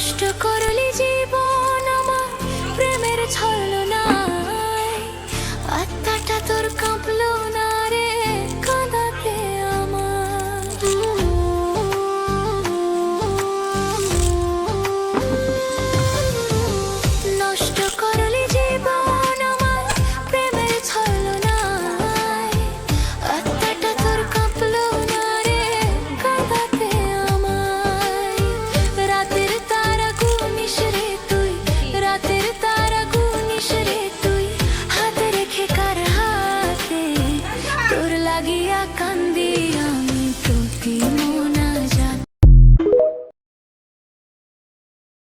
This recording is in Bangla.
নষ্ট করলি জীবন আমার প্রেমের ছলনায়, আত্মাটা তোর কাঁপলো না রে কাঁদাতে আমার। নষ্ট করলি জীবন আমার প্রেমের ছলনায়, আত্মাটা তোর কাঁপলো না রে কাঁদাতে আমায়। রাতের তারা গুনিস রে তুই, রাতের তারা গুনিস রে তুই, হাতে রেখে কার হাতে তোর লাগিয়া কান্দি আমি প্রতিমা।